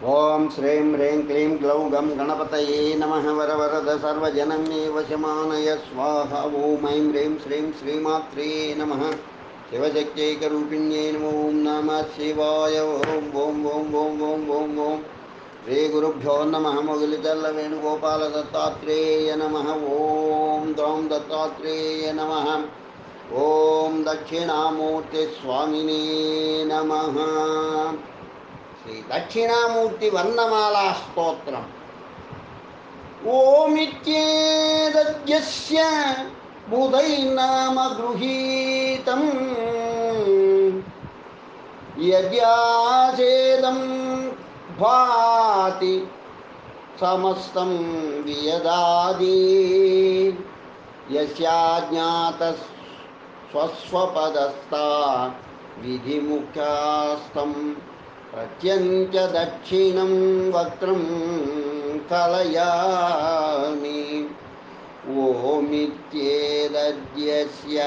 ओं श्रीं ह्रीं क्लीं ग्लौं गं गणपतये नमः। वरवरद सर्वजनमे वशमानय स्वाहा। ॐ ऐं ह्रीं श्रीं श्रीमात्रे नमः। शिवशक्त्यैकरूपिण्यै नमो। ॐ नमः शिवाय। ॐ ॐ ॐ ॐ ॐ ॐ ॐ श्रीगुरुभ्यो नमः। मोगिलिचल्लवेणुगोपाल दत्तात्रेय नमः। ॐ द्रौं दत्तात्रेय नमः। ॐ दक्षिणामूर्तिस्वामिने नमः। श्री दक्षिणामूर्ति वर्णमाला स्तोत्रम्। ओमित्येतद्यस्य बुधैर्नाम गृहीतं यद्यासेदं भाति समस्तं वियदादि यस्याज्ञातस्वस्वपदस्था विधिमुख्यास्तं प्रत्यञ्च दक्षिणं वक्त्रं कलयामि। ओमित्येतद्यस्य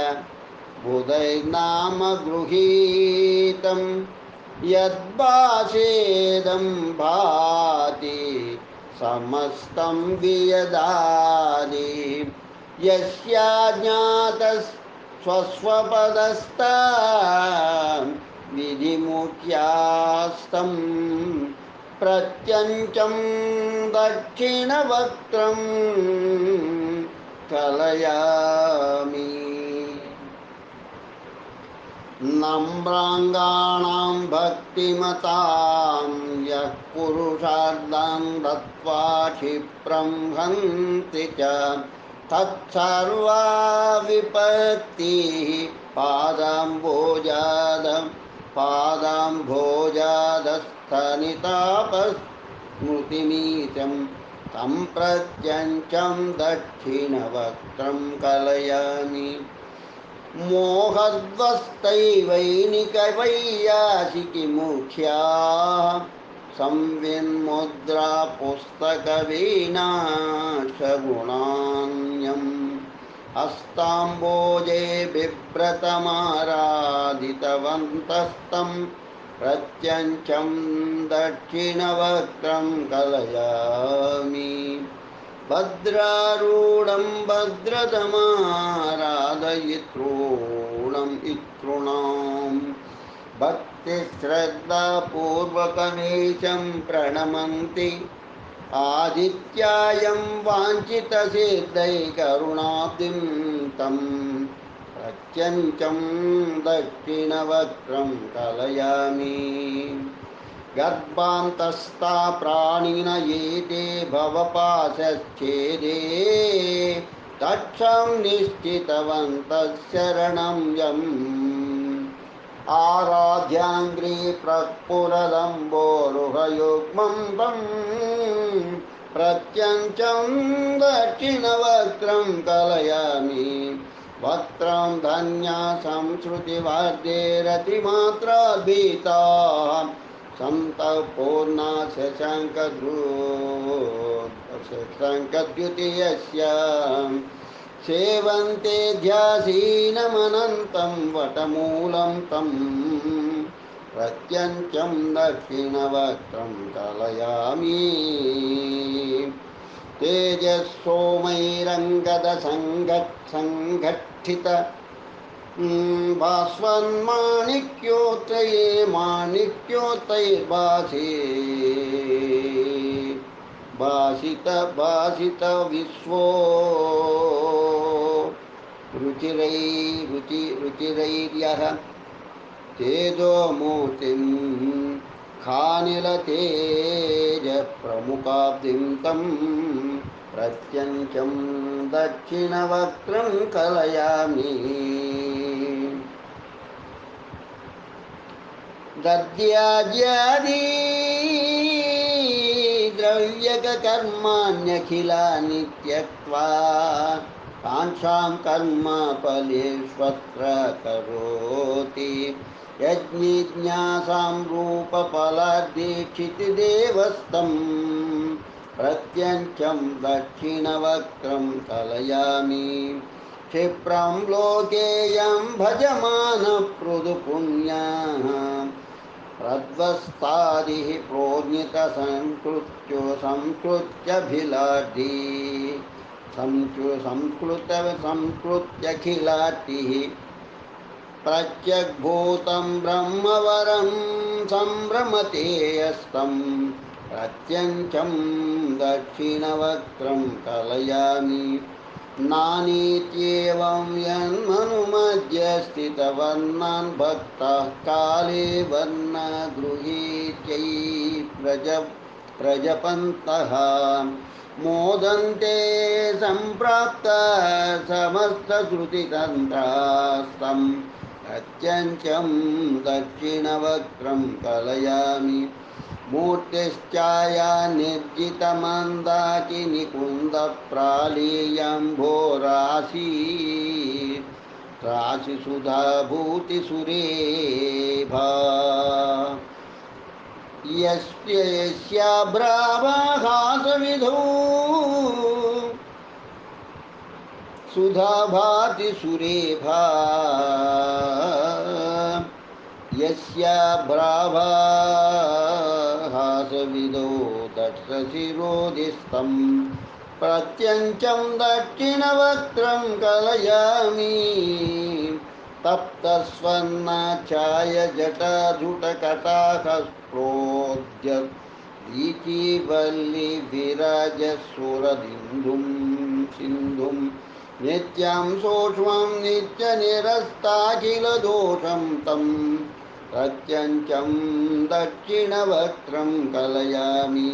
बुधैर्नाम गृहीतं यद्भासेदं भाति समस्तं वियदादि यस्याज्ञातस्वस्वपदस्था विधिमुख्यास्तं प्रत्यञ्चं दक्षिणवक्त्रं कलयामि। नम्राङ्गाणां भक्तिमतां यः पुरुषार्थं दत्त्वा क्षिप्रं हन्ति च तत्सर्वा विपत्तिः पादाम्भोजादस्थनितापस्मृतिमीशं तं प्रत्यञ्चं दक्षिणवक्त्रं कलयामि। मोहद्वस्तैवैनिकवैयासिकिमुख्याः संविन्मुद्रा पुस्तकवीनाशगुणान्यं हस्ताम्बोजे बिभ्रतमाराधितवन्तस्तं प्रत्यञ्चं दक्षिणवक्त्रं कलयामि। भद्रारूढं भद्रतमाराधयितॄणम् इतॄणां भक्तिश्रद्धापूर्वकमीशं प्रणमन्ति आदित्यायं वाञ्छितसिद्धैकरुणाब्धिं तं प्रत्यञ्चं दक्षिणवक्त्रं कलयामि। गर्भान्तस्था प्राणिन ये ते भवपाशच्छेदे तक्षं निश्चितवन्तः शरणं यम् आराध्याङ्घ्रि प्रस्फुरदम्बोरुहयुग्मं तं प्रत्यञ्चं दक्षिणवक्त्रं कलयामि। वक्त्रं धन्या संश्रुतिवाद्ये रतिमात्राद्भीता सन्तः पूर्णा शशाङ्कद्युतियस्य सेवन्ते ध्यासीनमनन्तं वटमूलं तं प्रत्यञ्चं दक्षिणवक्त्रं कलयामि। तेजस्सोमैरङ्गदसङ्घट्टित भास्वन्माणिक्योत्तये माणिक्योत्तैर्भासि भासित विश्वो रुचिरैर्यः तेजोमूर्तिं खानिलतेजप्रमुखाब्धिं तं प्रत्यञ्चं दक्षिणवक्त्रं कलयामि। दद्याद्यादि द्रव्यकर्माण्यखिलानि त्यक्त्वा काङ्क्षां कर्म फलेष्वत्र करोति यज्ञिज्ञासां रूपफलादीक्षितदेवस्तं प्रत्यञ्चं दक्षिणवक्त्रं कलयामि। क्षिप्रं लोकेयं भजमान पृदुपुण्यः प्रध्वस्तादिः प्रोज्ञितसंकृत्यो संकृत्यभिलाढी संकृत्यखिलाटिः प्रत्यग्भूतं ब्रह्मवरं सम्भ्रमते यस्तं प्रत्यञ्चं दक्षिणवक्त्रं कलयामि नानीत्येवं यन्मनुमज्य स्थितवर्णान् भक्तः काले वर्णगृहीत्यै प्रजपन्तः मोदन्ते सम्प्राप्त समस्तश्रुतितन्त्रास्तं प्रत्यञ्चं दक्षिणवक्त्रं कलयामि मूर्तिश्चाया निर्जितमन्दाकिनिकुन्दप्रालेयम्भोराशि राशिसुधाभूतिसुरेभा यस्याभ्राभासविधौ सुधा भाति सुरेभा यस्याभ्राभासविधौ दक्षशिरोधिस्थं प्रत्यञ्चं दक्षिणवक्त्रं कलयामि तप्तस्वर्णछायजटाजुटकटाक्षप्रोद्य वीचिवल्लिविराजसुरदिन्दुं सिन्धुं नित्यं सूक्ष्मं नित्यनिरस्ताखिलदोषं तं प्रत्यञ्चं दक्षिणवक्त्रं कलयामि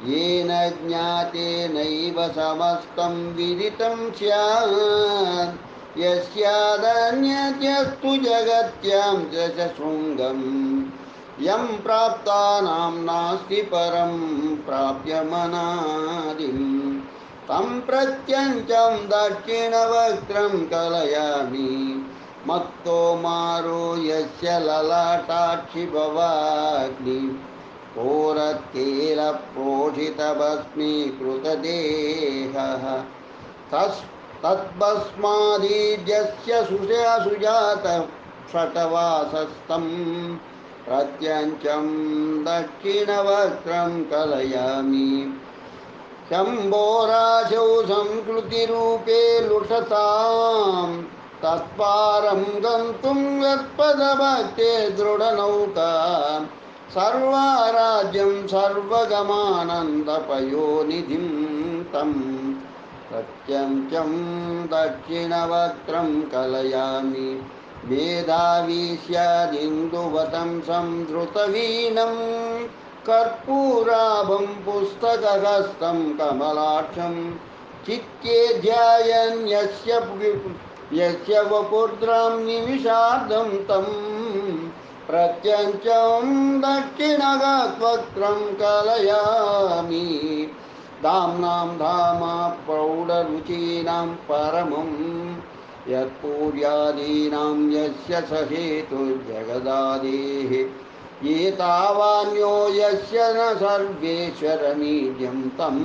येन ज्ञातेनैव समस्तं विदितं स्यात् यस्यादन्यत्यस्तु जगत्यां च शृङ्गम् यं प्राप्तानां नास्ति परं प्राप्यमनादिं तं प्रत्यञ्चं दक्षिणवक्त्रं कलयामि मत्तो मारो यस्य ललाटाक्षि भवाग्नि कोरत्केलप्रोषितभस्मीकृतदेहः तद्भस्मादीर्यस्य सुजातः षट्वासस्तं प्रत्यञ्चं दक्षिणवक्त्रं कलयामि शम्भोराशौ संस्कृतिरूपे लुषतां तत्पारं गन्तुं यत्पदभक्ते दृढनौका सर्वाराज्यं सर्वगमानन्दपयोनिधिं तं प्रत्यञ्चं दक्षिणवक्त्रं कलयामि मेधावी स्यादिन्दुवतं संधृतवीनं कर्पूराभं पुस्तकहस्तं कमलाक्षं चित्ते ध्यायन् यस्य वपुर्द्रां निमिषार्धं तं प्रत्यञ्चं दक्षिणवक्त्रं कलयामि धाम्नां धामा प्रौढरुचीनां परमं यत्पूर्यादीनां यस्य सहेतुर्जगदादेः एतावान्यो यस्य न सर्वेश्वरमीड्यं तं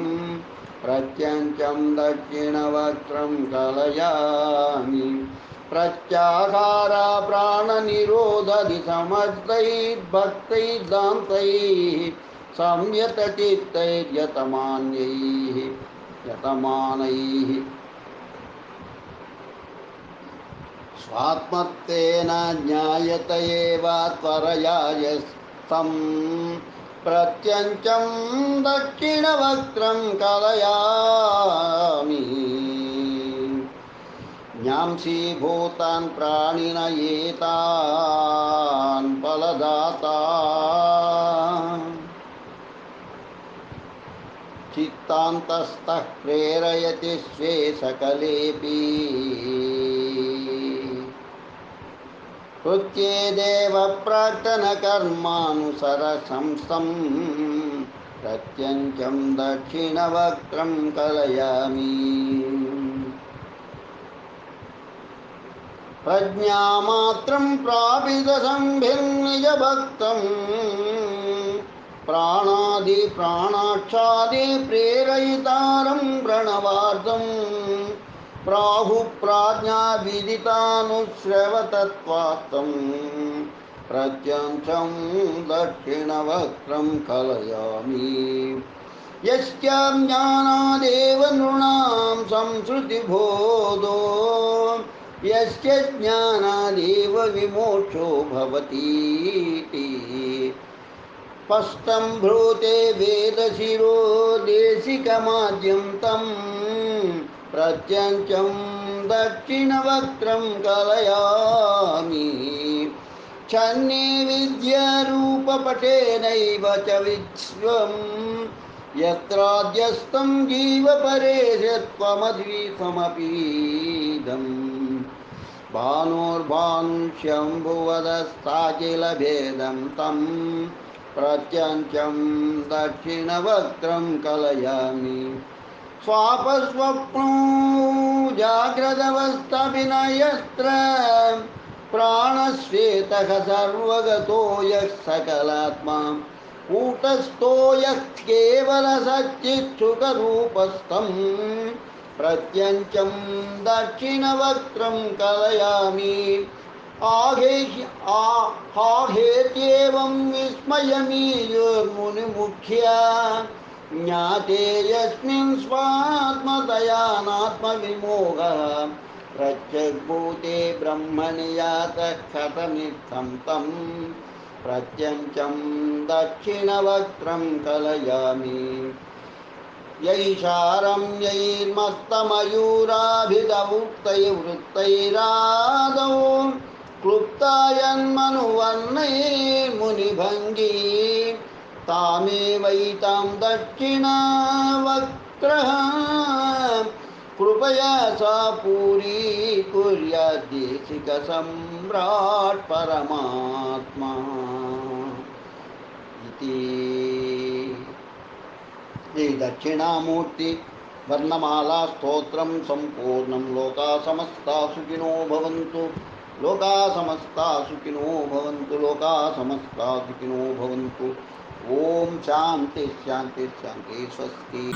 प्रत्यञ्चं दक्षिणवक्त्रं कलयामि प्रत्याहारा प्राणनिरोधधि समस्तैर्भक्तैर्दान्तैः संयतचित्तैर्यतमानैः स्वात्मत्वेन ज्ञायत एव त्वरया यस्तं प्रत्यञ्चं दक्षिणवक्त्रं कलयामि ज्ञांसि भूतान् प्राणिन एतान् फलदाता चित्तान्तस्तः प्रेरयति स्वे सकलेऽपि कृत्ये देवप्रार्थनकर्मानुसरसंस्थं प्रत्यञ्चं दक्षिणवक्त्रं कलयामि प्रज्ञामात्रं प्रापितसंभिर्निजभक्तं प्राणाक्षादि प्रेरयितारं प्रणवार्धं प्राहुः प्राज्ञाविदितानुश्रवतत्त्वात्तं प्रत्यंशं दक्षिणवक्त्रं कलयामि यस्य ज्ञानादेव नृणां संसृतिबोधो यस्य ज्ञानादेव विमोक्षो भवतीति स्पष्टं ब्रूते वेदशिरो देशिकमाद्यं तं प्रत्यञ्चं दक्षिणवक्त्रं कलयामि छन्ने विद्यारूपपटेनैव च विश्वं यत्राद्यस्तं जीवपरेशत्वमद्विषमपीदम् भानुर्भानुशम्भुवदस्ताकिलभेदं तं प्रत्यञ्चं दक्षिणवक्त्रं कलयामि स्वापस्वप्नो जाग्रदवस्थाभिनयस्त्र प्राणश्वेतः सर्वगतो यः सकलात्मा कूटस्थो यः केवलसच्चित्सुखरूपस्थं प्रत्यञ्चं दक्षिणवक्त्रं कलयामि आहेत्येवं विस्मयमीयुर्मुनिमुख्या ज्ञाते यस्मिन् स्वात्मतयानात्मविमोहः प्रत्यग्भूते ब्रह्मणि यातः कथमित्थं तं प्रत्यञ्चं दक्षिणवक्त्रं कलयामि यैषारं यैर्मत्तमयूराभिधवुक्तैर्वृत्तैरादौ क्लुप्तायन्मनुवर्णैर्मुनिभङ्गी तामेवैतां दक्षिणावक्त्रः कृपया सा पूरीकुर्याद्देशिकसम्राट् परमात्मा इति। श्री दक्षिणामूर्ति वर्णमाला स्तोत्रं संपूर्णं। लोका समस्ता सुखिनो भवन्तु, लोका समस्ता सुखिनो भवन्तु, लोका समस्ता सुखिनो भवन्तु। ओम शांति शांति शांति। स्वस्ति।